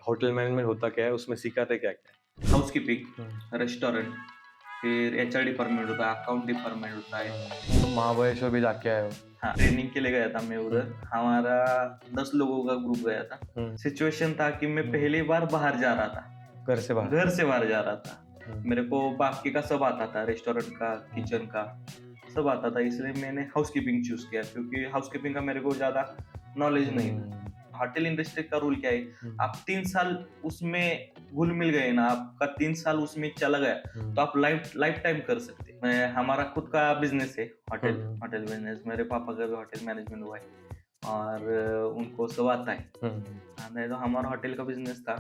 Hotel management होता क्या है, उसमें सिखाते क्या-क्या है? हाउसकीपिंग, हुँ। रेस्टोरेंट, फिर एचआर डिपार्टमेंट होता है, अकाउंट डिपार्टमेंट होता है। तुम महाबलेश्वर भी जाके आए हो? हाँ, ट्रेनिंग के लिए गया था मैं हुँ, उधर। हमारा 10 लोगों का ग्रुप गया था। हुँ, सिचुएशन था कि मैं हुँ। पहली बार बाहर जा रहा था, घर से बाहर? घर से बाहर जा रहा था। हुँ, मेरे को बाकी का सब आता था, रेस्टोरेंट का, हुँ, किचन का, सब आता था। इसलिए मैंने हाउसकीपिंग चूज़ किया क्योंकि हाउसकीपिंग का मेरे को ज़्यादा नॉलेज नहीं था। हुँ, होटल इंडस्ट्री का रूल क्या है, हुँ, आप 3 साल उसमें घुल-मिल गए ना, आपका 3 साल उसमें चला गया, हुँ, तो आप लाइफ लाइफ टाइम कर सकते हैं। मैं हमारा खुद का बिज़नेस है, हुँ, होटल हुँ, होटल बिज़नेस। मेरे पापा का भी होटल मैनेजमेंट हुआ है और उनको सब आता है। हुँ, आता है तो हमारा होटल का बिज़नेस था।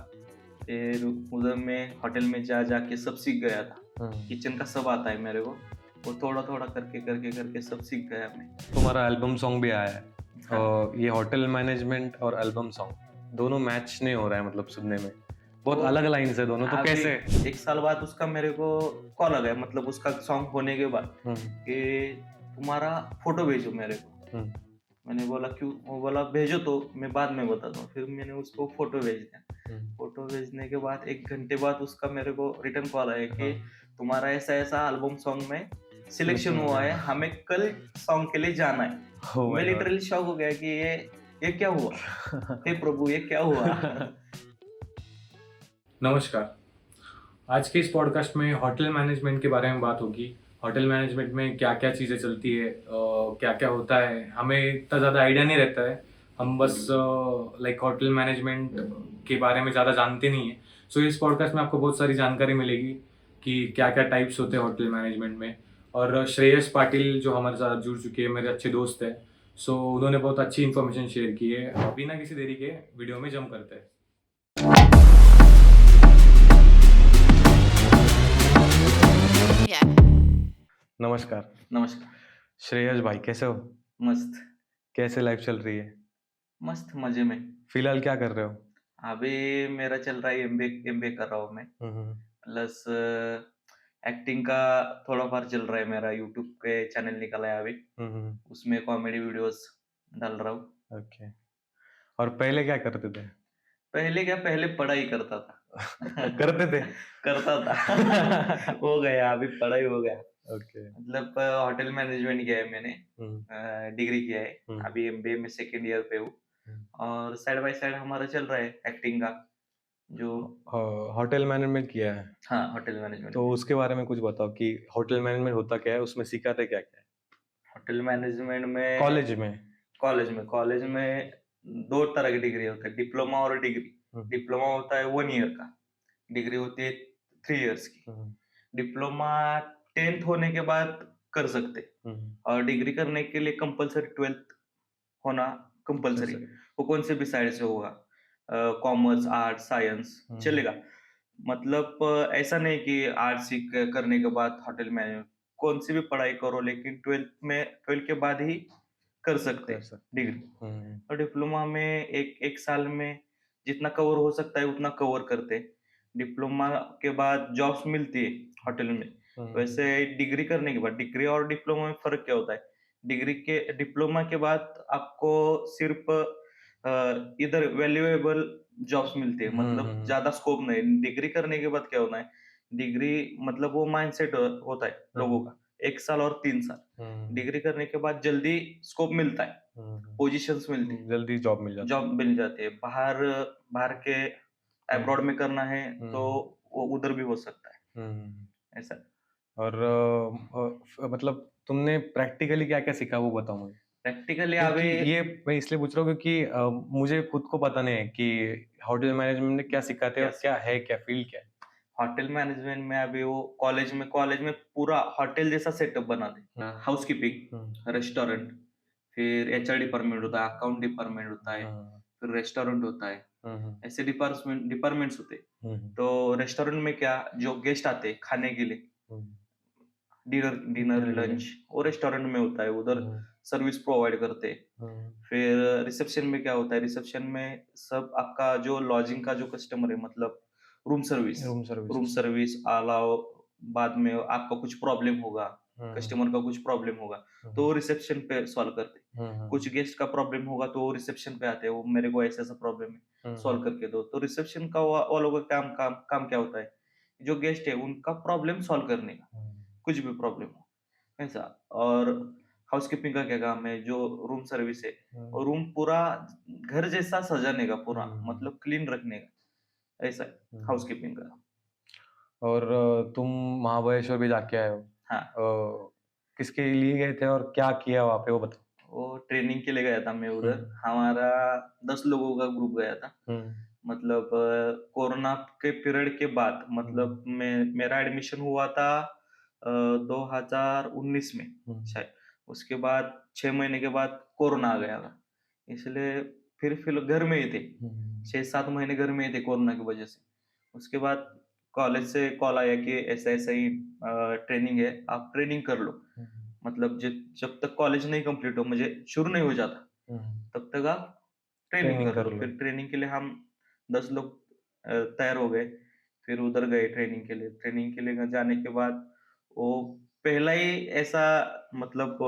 फिर उधर मैं होटल में जा के सब सीख गया था। हुँ। किचन का सब आता है मेरे को। वो थोड़ा-थोड़ा करके सब सीख गया मैं। तुम्हारा एल्बम सॉन्ग भी आया है हाँ। और ये होटल मैनेजमेंट और एल्बम सॉन्ग दोनों मैच नहीं हो रहा है मतलब सुनने में। बहुत वो अलग लाइन्स है दोनों, तो अभी कैसे? 1 साल बाद उसका मेरे को कॉल आ गया, मतलब उसका सॉन्ग होने के बाद हुँ, कि तुम्हारा फ़ोटो भेजो मेरे को। हुँ, मैंने बोला क्यों? वो बोला भेजो तो मैं बाद में बताता हूँ। फिर मैंने उसको फ़ोटो भेज दिया। हुँ, फ़ोटो भेजने के बाद 1 घंटे बाद उसका मेरे को रिटर्न कॉल आया कि हाँ, तुम्हारा ऐसा-ऐसा एल्बम सॉन्ग में सिलेक्शन सिलेक्शन हो हुआ है, गया। हमें कल सॉन्ग के लिए जाना है। ओह मैं माय गॉड! लिटरली शॉक हो गया कि ये क्या हुआ? हे प्रभु, ये क्या हुआ? नमस्कार। आज के इस पॉडकास्ट में होटल मैनेजमेंट के बारे में बात होगी। होटल मैनेजमेंट में क्या-क्या चीज़ें चलती है, क्या-क्या होता है, हमें इतना ज़्यादा आइडिया नहीं रहता है। हम बस लाइक होटल मैनेजमेंट के बारे में ज़्यादा जानते नहीं हैं। सो इस पॉडकास्ट में आपको बहुत सारी जानकारी मिलेगी कि क्या-क्या टाइप्स होते हैं होटल मैनेजमेंट में। और श्रेयस पाटिल जो हमारे साथ जुड़ चुके हैं, मेरे अच्छे दोस्त हैं। सो उन्होंने बहुत अच्छी इन्फॉर्मेशन शेयर की है। बिना किसी देरी के वीडियो में जंप करते हैं। नमस्कार, नमस्कार, श्रेयस भाई कैसे हो? मस्त, कैसे लाइफ चल रही है? मस्त मज़े में। फिलहाल क्या कर रहे हो? अभी मेरा चल रहा है एमबीए कर रहा हूँ मैं। हुँ, हुँ, प्लस एक्टिंग का थोड़ा बहुत चल रहा है मेरा, यूट्यूब पे चैनल निकला है अभी। हुँ, हुँ, उसमें कॉमेडी वीडियोस डाल रहा हूँ। ओके। और पहले क्या करते थे? पहले क्या, पहले पढ़ाई करता था। करते थे? करता था। हो गया, अभी पढ़ाई हो गया। ओके। मतलब होटल मैनेजमेंट किया है मैंने, हुँ, डिग्री किया है। हुँ, अभी एमबीए में सेकंड ईयर पे हूँ हुँ। और साइड बाय साइड हमारा चल रहा है एक्टिंग का, जो होटल मैनेजमेंट किया है, हाँ, होटल मैनेजमेंट तो किया है। उसके बारे में कुछ बताओ कि होटल मैनेजमेंट होता क्या है? उसमें सिखाते क्या-क्या है? होटल मैनेजमेंट में कॉलेज में? कॉलेज में 2 तरह की डिग्री होता है, डिप्लोमा और डिग्री। हुँ, डिप्लोमा होता है 1 ईयर का, डिग्री होती है 3 इयर्स की। हुँ, डिप्लोमा 10th होने के बाद कर सकते हैं हुँ, और डिग्री करने के लिए कंपल्सरी 12th होना कंपल्सरी। कंपल्सरी। वो कौन से भी साइड से होगा, कॉमर्स, आर्ट्स, साइंस हुँ, चलेगा। मतलब ऐसा नहीं कि आर्ट्स ही करने के बाद होटल मैनेजमेंट, कौन सी भी पढ़ाई करो लेकिन 12th के बाद ही कर सकते कर हैं सकते हैं। डिग्री। हुँ, और डिप्लोमा में एक एक साल में जितना कवर हो सकता है उतना कवर करते हैं। डिप्लोमा के बाद जॉब्स मिलती है होटल में। हुँ, वैसे डिग्री करने के बाद, डिग्री और डिप्लोमा में फ़र्क क्या होता है? डिप्लोमा के बाद आपको सिर्फ़ इधर वैल्यूएबल जॉब्स मिलती है, हुँ, मतलब हुँ, ज़्यादा स्कोप नहीं। डिग्री करने के बाद क्या होता है, डिग्री मतलब वो माइंडसेट होता है लोगों हुँ, का, 1 साल और 3 साल। हुँ, डिग्री करने के बाद जल्दी स्कोप मिलता है, हुँ, पोज़ीशंस मिलती है, जल्दी जॉब मिल जाती जॉब है। मिल जाती है। बाहर बाहर के हुँ, अब्रॉड में करना है तो हुँ, वो उधर भी हो सकता है, हुँ। ऐसा। और मतलब तुमने प्रैक्टिकली क्या-क्या सीखा वो बताओ मुझे? प्रैक्टिकली क्योंकि अभी ये मैं इसलिए पूछ रहा हूँ क्योंकि मुझे खुद को पता नहीं है कि होटल मैनेजमेंट में क्या सिखाते हैं क्या और क्या है, क्या फील्ड क्या है? होटल मैनेजमेंट में अभी वो कॉलेज में पूरा होटल जैसा सेटअप बना दे। हुँ, हुँ, हाउसकीपिंग, रेस्टोरेंट, फिर एचआर डिपार्टमेंट होता है, अकाउंट डिपार्टमेंट होता है, हाँ, फिर रेस्टोरेंट होता है। हुँ, हुँ, ऐसे डिपार्टमेंट्स होते हैं। हुँ, हुँ, तो रेस्टोरेंट में क्या, जो गेस्ट आते हैं खाने के लिए, हुँ, डिनर डिनर, देने के लिए। लंच, वो रेस्टोरेंट में होता है, उधर हुँ, सर्विस प्रोवाइड करते हैं। हुँ, फिर रिसेप्शन में क्या होता है, रिसेप्शन में सब आपका जो लॉजिंग का जो कस्टमर है, मतलब room service room room services. Service allow, बाद में आपका कुछ प्रॉब्लम होगा, कस्टमर का कुछ प्रॉब्लम होगा तो वो रिसेप्शन पे सॉल्व करते, कुछ गेस्ट का प्रॉब्लम होगा तो वो रिसेप्शन पे आते हैं, वो मेरे को ऐसा ऐसा प्रॉब्लम है सॉल्व करके दो। तो रिसेप्शन का वो लोगों का काम क्या होता है, जो गेस्ट है उनका प्रॉब्लम सॉल्व करने का, कुछ भी प्रॉब्लम हो ऐसा। और हाउसकीपिंग का क्या काम है, जो रूम सर्विस है, और रूम पूरा घर जैसा सजाने का, पूरा मतलब क्लीन रखने का, ऐसा हाउसकीपिंग का। और तुम महाबलेश्वर भी जाके आए हो। हाँ, किसके लिए गए थे और क्या किया वहाँ पे वो बताओ। वो ट्रेनिंग के लिए गया था मैं उधर। हमारा 10 लोगों का ग्रुप गया था। मतलब कोरोना के पीरियड के बाद, मतलब मेरा एडमिशन हुआ था 2019 में शायद। उसके बाद 6 महीने के बाद कोरोना आ गया था, इसलिए फिर घर में ही थे, 6-7 महीने घर में ही थे कोरोना की वजह से। उसके बाद कॉलेज से कॉल आया कि ऐसा ऐसा ही ट्रेनिंग है, आप ट्रेनिंग कर लो। मतलब जब तक कॉलेज नहीं कंप्लीट हो, मुझे शुरू नहीं हो जाता, तब तक आप ट्रेनिंग कर लो। फिर ट्रेनिंग के लिए हम 10 लोग तैयार हो गए, फिर उधर गए ट्रेनिंग के लिए। ट्रेनिंग के लिए जाने के बाद वो पहला ही ऐसा मतलब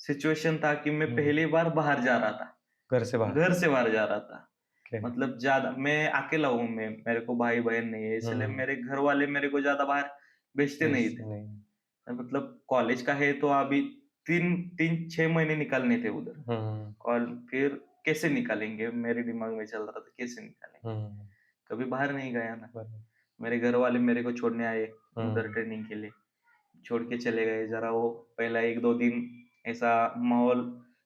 सिचुएशन था कि मैं पहली बार बाहर जा रहा था, घर से बाहर जा रहा था। मतलब ज्यादा मैं अकेला हूँ, मैं, मेरे को भाई बहन नहीं है, इसलिए मेरे घर वाले मेरे को ज्यादा बाहर भेजते नहीं थे। मतलब कॉलेज का है तो अभी 6 महीने निकालने थे उधर, और फिर कैसे निकालेंगे, मेरे दिमाग में चल रहा था कैसे निकालेंगे। कभी बाहर नहीं गया ना, मेरे घर वाले मेरे को छोड़ने आए उधर ट्रेनिंग के लिए, छोड़ के चले गए। जरा वो पहला 1-2 दिन ऐसा माहौल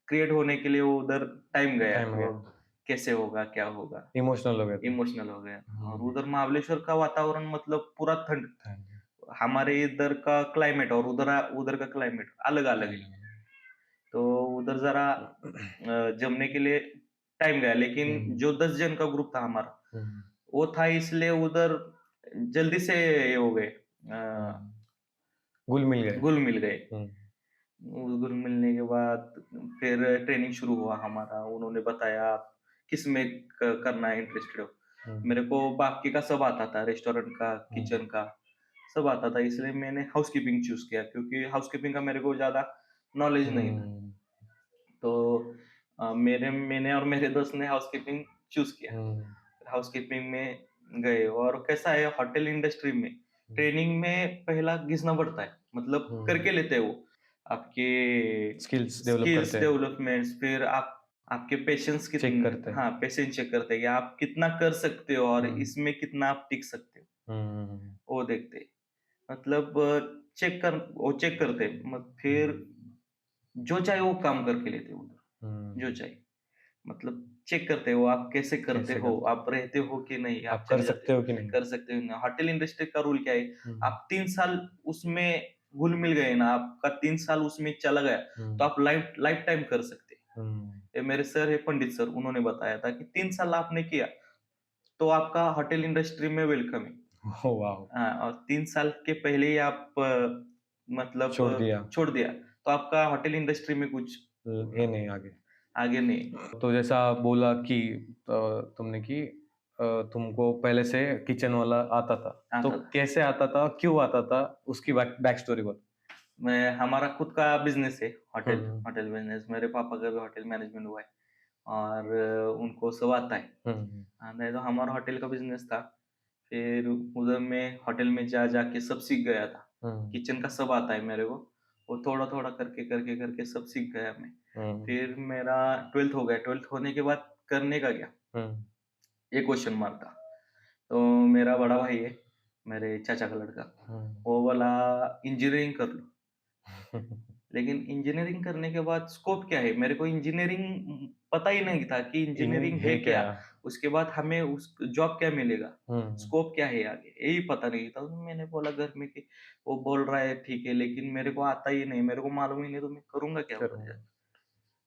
क्रिएट होने के लिए वो उधर टाइम गया, वो कैसे होगा क्या होगा, इमोशनल हो गया। और उधर महाबलेश्वर का वातावरण मतलब पूरा ठंड, हमारे इधर का क्लाइमेट और उधर का क्लाइमेट अलग अलग है। तो उधर जरा जमने के लिए टाइम गया, लेकिन जो 10 जन का ग्रुप था हमारा, वो था, इसलिए उधर जल्दी से ये हो गए, घुल मिल गए। घुल मिलने के बाद फिर ट्रेनिंग शुरू हुआ हमारा। उन्होंने बताया आप किस में करना है, इंटरेस्टेड हो। मेरे को बाकी का सब आता था, रेस्टोरेंट का, किचन का सब आता था, इसलिए मैंने हाउसकीपिंग चूज किया, क्योंकि हाउसकीपिंग का मेरे को ज्यादा नॉलेज नहीं था। तो मैंने और मेरे दोस्त ने हाउसकीपिंग चूज किया। हाउसकीपिंग में गए, और कैसा है होटल इंडस्ट्री में ट्रेनिंग में पहला घिसना पड़ता है, मतलब करके लेते हैं वो आपके स्किल्स डेवलपमेंट्स, फिर आपके पेशेंस चेक करते हैं। हाँ, पेशेंस चेक करते हैं कि आप कितना कर सकते हो और इसमें कितना आप टिक सकते हो, वो देखते हैं। मतलब वो चेक करते हैं, फिर जो चाहे वो काम करके लेते हो उधर, जो चाहे, मतलब चेक करते हो आप कैसे करते हो, आप रहते हो कि नहीं, आप कर सकते हो कि नहीं, होटल इंडस्ट्री का रूल क्या है, आप 3 साल उसमें घुल मिल गए ना, आपका 3 साल उसमें चला गया, तो आप लाइफ टाइम कर सकते हैं। ये मेरे सर है पंडित सर, उन्होंने बताया था कि 3 साल आपने किया तो आपका होटल इंडस्ट्री में वेलकम है। हाँ, और 3 साल के पहले ही आप मतलब छोड़ दिया तो आपका होटल इंडस्ट्री में कुछ ये नहीं आगे नहीं। तो जैसा बोला कि तुमने कि तुमको पहले से किचन वाला आता था, तो कैसे आता था, क्यों आता था, उसकी बैक स्टोरी बता। हमारा खुद का बिजनेस है, होटल बिजनेस। मेरे पापा का भी होटल मैनेजमेंट हुआ है, और उनको सब आता है। नहीं तो हमारा होटल का बिजनेस था। फिर उधर में होटल में जाके सब सीख गया था, किचन का सब आता है मेरे को, वो थोड़ा थोड़ा करके सब सीख गया मैं। फिर मेरा 12th हो गया, 12th होने के बाद करने का क्या, ये क्वेश्चन मार्क था। तो मेरा बड़ा भाई है, मेरे चाचा का लड़का, वो बोला इंजीनियरिंग कर लो। लेकिन इंजीनियरिंग करने के बाद स्कोप क्या है, मेरे को इंजीनियरिंग पता ही नहीं था कि इंजीनियरिंग है क्या, उसके बाद हमें उस जॉब क्या मिलेगा, स्कोप क्या है आगे, यही पता नहीं था। तो मैंने बोला घर में कि वो बोल रहा है ठीक है, लेकिन मेरे को आता ही नहीं, मेरे को मालूम ही नहीं, तो मैं करूंगा क्या।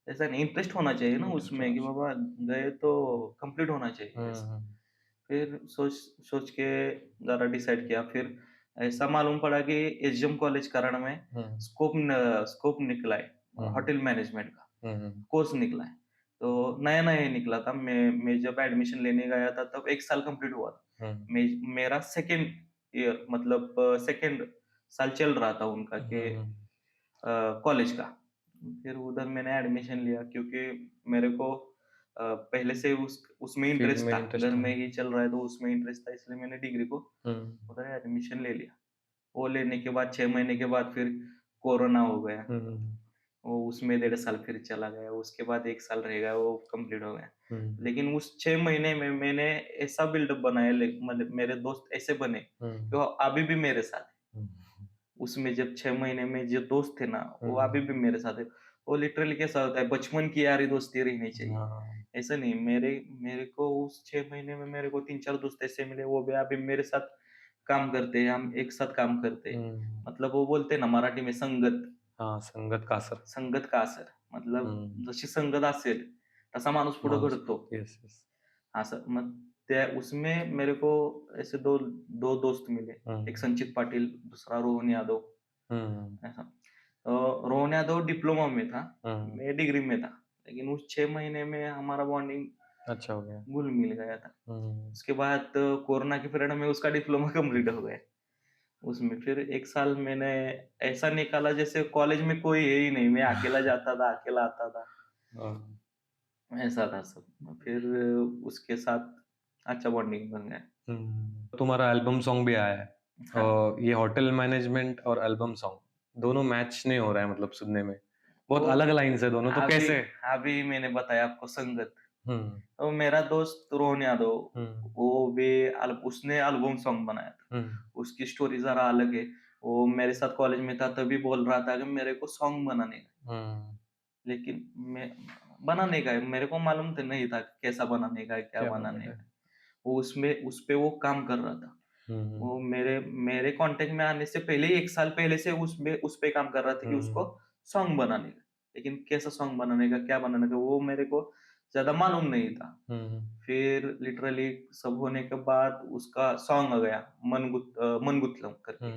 ऐसा नहीं, इंटरेस्ट होना चाहिए ना उसमें कि बाबा गए तो कंप्लीट होना चाहिए। फिर सोच के जरा डिसाइड किया। फिर ऐसा मालूम पड़ा कि एचएम कॉलेज करण में स्कोप निकला है होटल मैनेजमेंट का, कोर्स निकला है। तो नया नया निकला था, मैं जब एडमिशन लेने गया था तब 1 साल कंप्लीट हुआ था। मेरा सेकेंड ईयर, मतलब साल चल रहा था उनका कि कॉलेज का। फिर उधर मैंने एडमिशन लिया क्योंकि मेरे को पहले से उसमें फील्ड इंटरेस्ट में था, इंटरेस्ट घर था। में ही चल रहा है तो उसमें इंटरेस्ट था, इसलिए मैंने डिग्री को उधर एडमिशन ले लिया। वो लेने के बाद 6 महीने के बाद फिर कोरोना हो गया। वो उसमें 1.5 साल फिर चला गया, उसके बाद 1 साल रह गया, वो कंप्लीट हो गया। लेकिन उस 6 महीने में मैंने ऐसा बिल्डअप बनाया, मतलब मेरे दोस्त ऐसे बने कि वो अभी भी मेरे साथ है। उसमें जब 6 महीने में जो दोस्त थे ना, वो अभी भी मेरे साथ है। वो लिटरली कैसा होता है, बचपन की यारी दोस्ती रहनी चाहिए। ऐसा नहीं, मेरे मेरे को उस 6 महीने में मेरे को 3-4 दोस्त ऐसे मिले, वो भी अभी मेरे साथ काम करते हैं, हम एक साथ काम करते हैं। मतलब वो बोलते हैं ना मराठी में संगत, संगत का असर. संगत का असर. मतलब जशी संगत असेल तसा माणूस पुढे माणूस. घडतो. Yes yes. असं मग त्या उसमें मेरे को ऐसे दो दो दोस्त मिले, एक संचित पाटिल, दूसरा रोहन यादव. ऐसा रोहन यादव डिप्लोमा में था, मैं डिग्री में था, लेकिन उस 6 महीने में हमारा बॉन्डिंग अच्छा हो गया. घुल मिल गया था. उसके बाद कोरोना के पीरियड में उसका डिप्लोमा कंप्लीट हो गया. उसमें फिर 1 साल मैंने ऐसा निकाला जैसे कॉलेज में कोई है ही नहीं, मैं अकेला जाता था, अकेला आता था, ऐसा था सब. फिर उसके साथ अच्छा बॉन्डिंग बन गया. तुम्हारा एल्बम सॉन्ग भी आया है. हाँ. ये होटल मैनेजमेंट और एल्बम सॉन्ग दोनों मैच नहीं हो रहा है, मतलब सुनने में बहुत वो अलग लाइन्स है दोनों, तो अभी कैसे? अभी मैंने बताया आपको संगत. हम्म. तो मेरा दोस्त रोहन यादव, वो भी उसने एल्बम सॉन्ग बनाया था. उसकी स्टोरी जरा अलग है. वो मेरे साथ कॉलेज में था तभी बोल रहा था कि मेरे को सॉन्ग बनाने का, लेकिन मैं बनाने का है, मेरे को मालूम तो नहीं था कैसा बनाने का है, क्या बनाने का है. वो उसमें उस पे वो काम कर रहा था. वो मेरे मेरे कांटेक्ट में आने से पहले ही 1 साल पहले से उस पे काम कर रहा था कि उसको सॉन्ग बनाने का, लेकिन कैसा सॉन्ग बनाने का, क्या बनाने का, वो मेरे को ज्यादा मालूम नहीं था. फिर लिटरली सब होने के बाद उसका सॉन्ग आ गया, मन गुत्लम करके.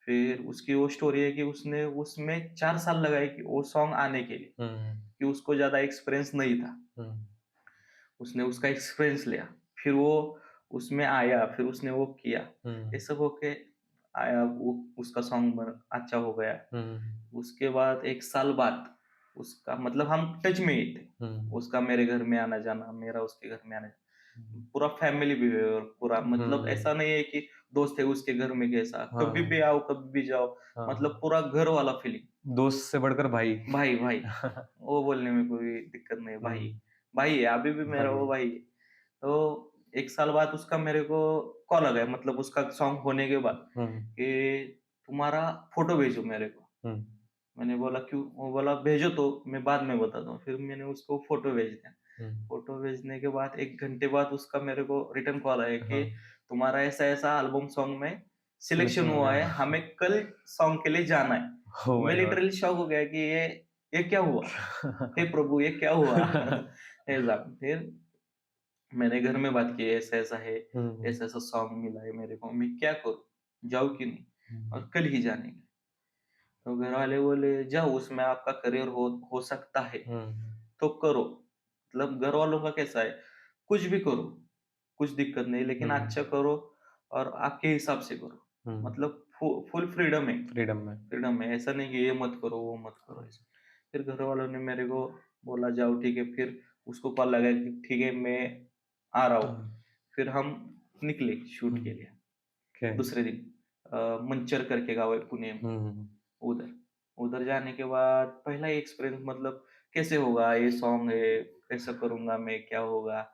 फिर उसकी वो स्टोरी है कि उसने उसमें 4 साल लगाए कि वो सॉन्ग आने के लिए, कि उसको ज्यादा एक्सपीरियंस नहीं था. उसने उसका एक्सपीरियंस लिया, फिर वो उसमें आया, फिर उसने वो किया. ये सब होके आया, वो उसका सॉन्ग अच्छा हो गया. उसके बाद 1 साल बाद उसका, मतलब हम टच में ही थे. उसका मेरे घर में आना जाना, मेरा उसके घर में आना जाना, पूरा फैमिली बिहेवियर पूरा, मतलब ऐसा नहीं है कि दोस्त है उसके घर में कैसा, कभी भी आओ कभी भी जाओ, मतलब पूरा घर वाला फीलिंग. दोस्त से बढ़कर भाई. भाई भाई वो बोलने में कोई दिक्कत नहीं, भाई भाई है, अभी भी मेरा वो भाई है. तो 1 साल बाद उसका मेरे को कॉल आ गया, मतलब उसका सॉन्ग होने के बाद, कि तुम्हारा फोटो भेजो मेरे को. मैंने बोला क्यों? वो बोला भेजो तो मैं बाद में बताता हूँ. फिर मैंने उसको फोटो भेज दिया. फोटो भेजने के बाद 1 घंटे बाद उसका मेरे को रिटर्न कॉल आया कि तुम्हारा ऐसा ऐसा एल्बम सॉन्ग में सिलेक्शन हुआ है, हमें कल सॉन्ग के लिए जाना है. मैं लिटरली शॉक हो गया कि ये क्या हुआ, हे प्रभु ये क्या हुआ. ऐसा. फिर मैंने घर में बात की, ऐसा ऐसा है, ऐसा ऐसा सॉन्ग मिला है मेरे को, मैं क्या करूँ, जाऊँ कि नहीं, और कल ही जाने का. तो घर वाले बोले जाओ, उसमें आपका करियर हो सकता है तो करो. मतलब घर वालों का कैसा है, कुछ भी करो, कुछ दिक्कत नहीं, लेकिन अच्छा करो और आपके हिसाब से करो. मतलब फुल फ्रीडम है, फ्रीडम है, ऐसा नहीं कि ये मत करो वो मत करो ऐसा. फिर घर वालों ने मेरे को बोला जाओ ठीक है. फिर उसको कॉल लगा कि ठीक है मैं आ रहा हूँ. फिर हम निकले शूट के लिए. दूसरे दिन मंचर करके गाँव है पुणे में, उधर उधर जाने के बाद पहला एक्सपीरियंस, मतलब कैसे होगा, ये सॉन्ग है, कैसा करूंगा मैं, क्या होगा,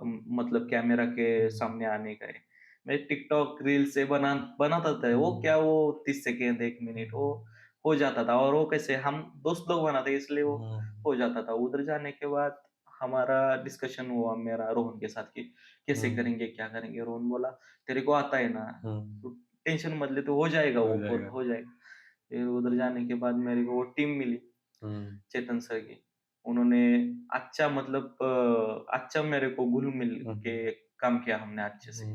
मतलब कैमरा के सामने आने का है. मैं टिकटॉक रील से बनाता था, वो क्या, वो 30 सेकेंड 1 मिनट वो हो जाता था. और वो कैसे हम दोस्त लोग बनाते इसलिए वो हो जाता था. उधर जाने के बाद हमारा डिस्कशन हुआ मेरा रोहन के साथ कि कैसे करेंगे, क्या करेंगे. रोहन बोला तेरे को आता है ना, तो टेंशन मत ले, तो हो जाएगा, वो हो जाएगा. फिर उधर जाने के बाद मेरे को वो टीम मिली चेतन सर की. उन्होंने अच्छा, मतलब अच्छा मेरे को घुल मिल के काम किया हमने अच्छे से.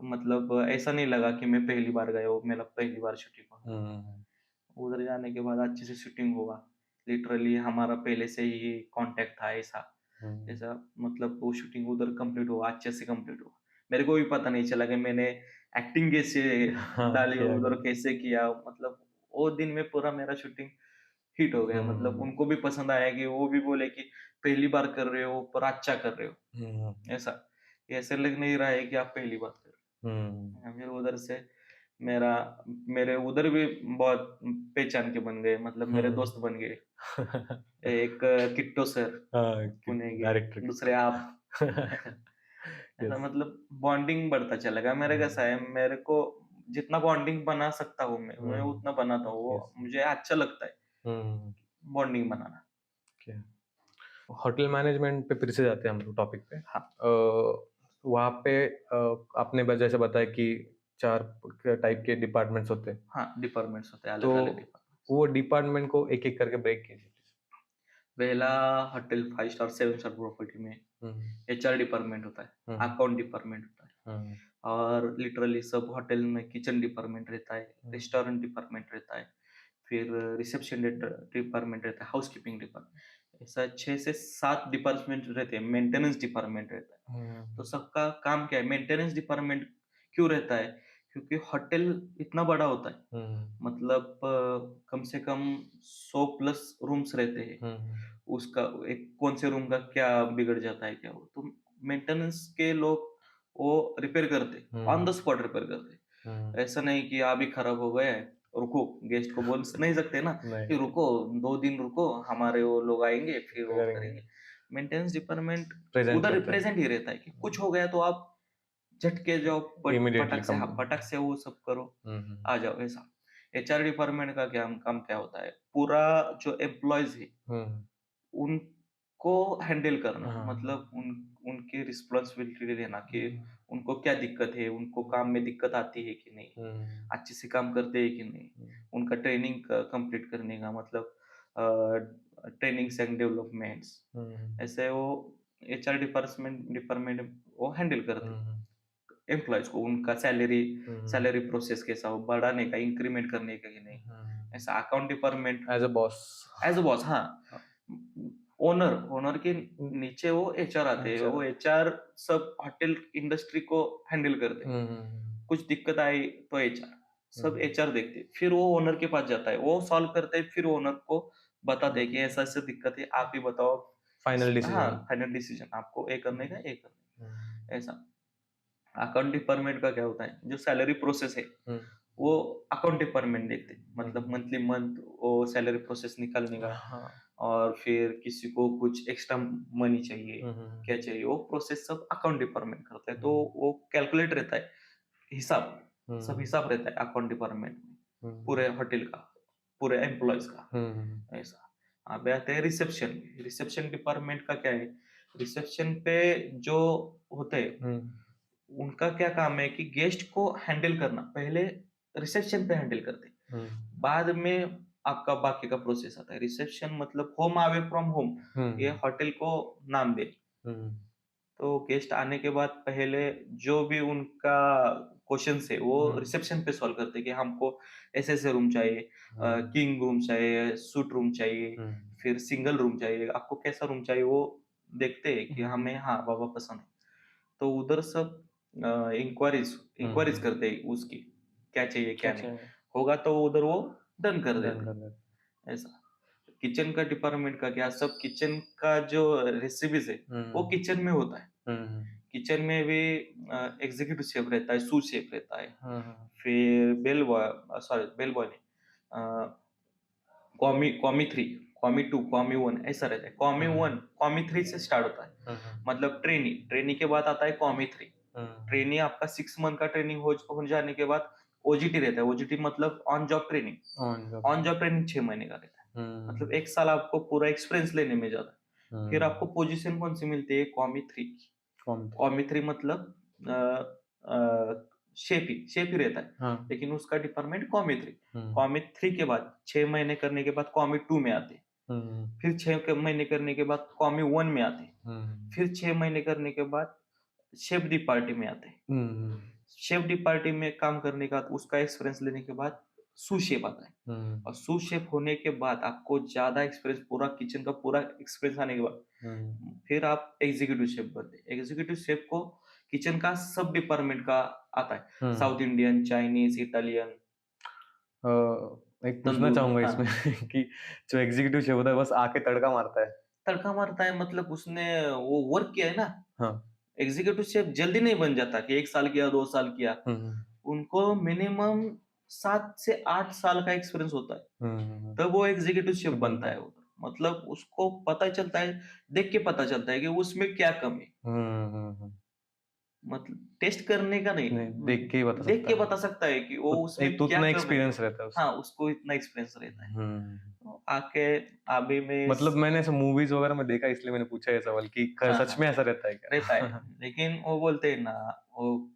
मतलब ऐसा नहीं लगा कि मैं पहली बार गया हूँ, मेरा पहली बार शूटिंग हुआ. उधर जाने के बाद अच्छे से शूटिंग हुआ. लिटरली हमारा पहले से ही कांटेक्ट था ऐसा ऐसा. मतलब वो शूटिंग उधर कंप्लीट हुआ, अच्छे से कंप्लीट हुआ. मेरे को भी पता नहीं चला कि मैंने एक्टिंग कैसे हाँ, डाली किया उधर, गया। कैसे किया, मतलब वो दिन में पूरा मेरा शूटिंग हिट हो गया, मतलब उनको भी पसंद आया कि वो भी बोले कि पहली बार कर रहे हो पर अच्छा कर रहे हो, हम्म, ऐसा, ये ऐसे लग नहीं रहा है कि आप पहली बार कर हम्म, रहे हो। फिर उधर से मेरा मेरे उधर भी बहुत पहचान के बन गए, मतलब मेरे हम्म। दोस्त बन गए। एक किट्टो सर हाँ, पुणे के, डायरेक्टर दूसरे आप। ऐसा यस। मतलब बॉन्डिंग बढ़ता चला गया। मेरे कैसा है, मेरे को जितना बॉन्डिंग बना सकता हूँ मैं हम्म, उतना बनाता हूँ, यस। वो मुझे अच्छा लगता है हम्म, बॉन्डिंग बनाना। होटल मैनेजमेंट पे फिर से जाते हैं हम लोग टॉपिक पे। हाँ, वहाँ पे आपने जैसे बताया कि 4 टाइप के डिपार्टमेंट्स होते हैं, हाँ, डिपार्टमेंट्स होते हैं, तो अलग अलग डिपार्टमेंट्स। वो डिपार्टमेंट को एक-एक करके ब्रेक कीजिए पहला होटल 5 स्टार 7 स्टार प्रॉपर्टी में प्लीज। एचआर डिपार्टमेंट होता है, हम्म, अकाउंट डिपार्टमेंट होता है, हम्म, और लिटरली सब होटल में किचन डिपार्टमेंट रहता है, हम्म, रेस्टोरेंट डिपार्टमेंट रहता है, फिर रिसेप्शन डिपार्टमेंट रहता है, हाउसकीपिंग डिपार्टमेंट, ऐसा 6 से 7 डिपार्टमेंट रहते हैं। मेंटेनेंस डिपार्टमेंट रहता है। तो हम्म, सबका काम क्या है, मेंटेनेंस डिपार्टमेंट क्यों रहता है, क्योंकि होटल इतना बड़ा होता है, हम्म, मतलब कम से कम 100 प्लस रूम्स रहते हैं। हम्म, उसका एक कौन से रूम का क्या बिगड़ जाता है, क्या हो, तो मेंटेनेंस के लोग वो रिपेयर करते, ऑन द स्पॉट रिपेयर करते। हम्म, ऐसा नहीं कि अभी खराब हो गया है, रुको, गेस्ट को बोल नहीं सकते ना नहीं कि रुको, 2 दिन रुको, हमारे वो लोग आएंगे फिर वो करेंगे, करेंगे। मेंटेनेंस डिपार्टमेंट प्रेजेंट उधर रहता है, प्रेजेंट ही रहता है कि कुछ हो गया तो आप झटके जाओ, इमीडिएटली पटक से, कम। हाँ, पटक से वो सब करो, आ जाओ, ऐसा। एचआर डिपार्टमेंट का क्या काम क्या होता है, पूरा जो एम्प्लॉयज है हम्म, उनको हैंडल करना, हाँ, मतलब उनकी रिस्पॉन्सिबिलिटी लेना कि हम्म, उनको क्या दिक्कत है, उनको काम में दिक्कत आती है कि नहीं, हम्म, अच्छे से काम करते हैं कि नहीं, उनका ट्रेनिंग कंप्लीट करने का, मतलब ट्रेनिंग्स एंड डेवलपमेंट्स, हम्म, ऐसे वो एचआर डिपार्टमेंट डिपार्टमेंट वो हैंडल करते हम्म, एम्प्लॉयज को, उनका सैलरी हम्म, सैलरी प्रोसेस कैसा हो, बढ़ाने का, इंक्रीमेंट करने का कि नहीं, ऐसा। Account department as a boss. As a boss, हाँ, ओनर ओनर के नीचे वो एचआर आते हैं, अच्छा, वो एचआर सब होटल इंडस्ट्री को हैंडल करते हैं। हम्म, कुछ दिक्कत आई तो एचआर, सब हम्म, एचआर देखते हैं, फिर वो ओनर के पास जाता है, वो सॉल्व करते हैं, फिर ओनर को बताते हैं कि ऐसा ऐसा दिक्कत है, आप ही बताओ। फाइनल हाँ, डिसीजन। फाइनल डिसीजन आपको ये करने का, ये करने का, ऐसा। अकाउंट डिपार्टमेंट का क्या होता है, जो सैलरी प्रोसेस है वो अकाउंट डिपार्टमेंट देखते हैं, मतलब मंथली मंथ वो सैलरी प्रोसेस निकालने का, हाँ, और फिर किसी को कुछ एक्स्ट्रा मनी चाहिए, हम्म, क्या चाहिए, वो प्रोसेस सब अकाउंट डिपार्टमेंट करता है, तो वो कैलकुलेट रहता है, हिसाब, सब हिसाब रहता है अकाउंट डिपार्टमेंट में, पूरे होटल का, पूरे एम्प्लॉयज का, ऐसा। अब आते हैं रिसेप्शन। रिसेप्शन डिपार्टमेंट का क्या है, रिसेप्शन पे जो होते हैं उनका क्या काम है कि गेस्ट को हैंडल करना, पहले रिसेप्शन पे हैंडल करते हैं, बाद में आपका बाकी का प्रोसेस आता है। रिसेप्शन मतलब होम अवे फ्रॉम होम, ये होटल को नाम दे। तो गेस्ट आने के बाद पहले जो भी उनका क्वेश्चंस है वो रिसेप्शन पे सॉल्व करते हैं कि हमको ऐसे ऐसे रूम चाहिए, किंग रूम चाहिए, सूट रूम चाहिए, फिर सिंगल रूम चाहिए, आपको कैसा रूम चाहिए, वो देखते हैं कि हमें, हाँ बाबा पसंद है, तो उधर सब इंक्वायरीज इंक्वायरीज करते हैं उसकी, क्या चाहिए क्या नहीं, होगा तो उधर वो डन कर डन देते कर देते। हैं, ऐसा। किचन का डिपार्टमेंट का क्या, सब किचन का जो रेसिपीज है वो किचन में होता है। किचन में भी एग्जीक्यूटिव शेफ रहता है, सू शेफ रहता है, फिर bell boy, sorry bell boy नहीं, कॉमी कॉमी 3, कॉमी 2, कॉमी 1, ऐसा रहता है। कॉमी 1 कॉमी 3 से स्टार्ट होता है, मतलब ट्रेनी, ट्रेनी के बाद आता है कॉमी 3। ट्रेनी आपका 6 मंथ का ट्रेनिंग हो जाने के बाद ओजीटी रहता है, ओजीटी मतलब on job training, on job training 6 महीने का रहता है, मतलब 1 साल आपको पूरा एक्सपीरियंस लेने में जाता है। फिर आपको पोजीशन कौन सी मिलती है, कॉमी 3 की। कॉमी 3 मतलब शेफ ही रहता है, लेकिन उसका डिपार्टमेंट कॉमी 3। कॉमी 3 के बाद 6 महीने करने के बाद कॉमी 2 में आते, फिर 6 महीने करने के बाद कॉमी 1 में आते, फिर 6 महीने करने के बाद शेफ डिपार्टी में आते, शेफ डिपार्टी में काम करने का उसका एक्सपीरियंस लेने के बाद सू शेफ आता है, और सू शेफ होने के बाद आपको ज्यादा एक्सपीरियंस, पूरा किचन का पूरा एक्सपीरियंस आने के बाद फिर आप एग्जीक्यूटिव शेफ बनते। एग्जीक्यूटिव शेफ को किचन का सब डिपार्टमेंट का आता है, साउथ हम्म। इंडियन, चाइनीज, इटालियन, एक पूछना तंदूर। चाहूंगा हाँ, इसमें कि जो एग्जीक्यूटिव शेफ होता है बस आके तड़का मारता है। तड़का मारता है, मतलब उसने वो वर्क किया है ना। हाँ। एग्जीक्यूटिव शेफ जल्दी नहीं बन जाता कि 1 साल किया, 2 साल किया। हम्म। उनको मिनिमम 7 से 8 साल का एक्सपीरियंस होता है, तब वो एग्जीक्यूटिव शेफ बनता है उधर। मतलब उसको पता चलता है, देख के पता चलता है कि उसमें क्या कमी है। मतलब टेस्ट करने का नहीं, नहीं, देख के ही बता देख सकता के है। बता सकता है कि वो उसमें एक तो क्या उतना कमी है। एक्सपीरियंस रहता है उसमें। हाँ, उसको इतना एक्सपीरियंस रहता है। हम्म। तो आके अभी में मतलब मैंने ऐसे मूवीज वगैरह में देखा, इसलिए मैंने पूछा ये सवाल कि हाँ, सच में हाँ, ऐसा रहता है रहता है। क्या? लेकिन वो बोलते हैं ना, वो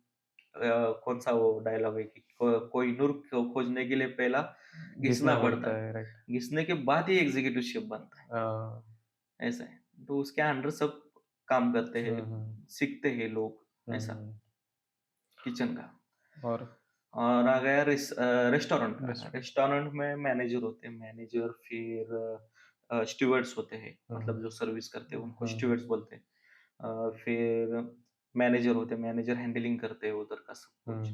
कौन सा वो डायलॉग है कि कोई नूर को खोजने के लिए पहला घिसना घिसना पड़ता पड़ता है, है, राइट। घिसने के बाद ही एग्जीक्यूटिव शेफ बनता है। ऐसा है, तो उसके अंडर सब काम करते हैं, सीखते हैं लोग, ऐसा किचन का। और और आ गया रेस्टोरेंट का। Restaurant। रेस्टोरेंट में मैनेजर होते हैं, मैनेजर, फिर स्टीवर्ड्स होते हैं, मतलब जो सर्विस करते हैं उनको स्टीवर्ड्स बोलते हैं। फिर मैनेजर होते हैं, मैनेजर हैंडलिंग करते हैं उधर का सब कुछ।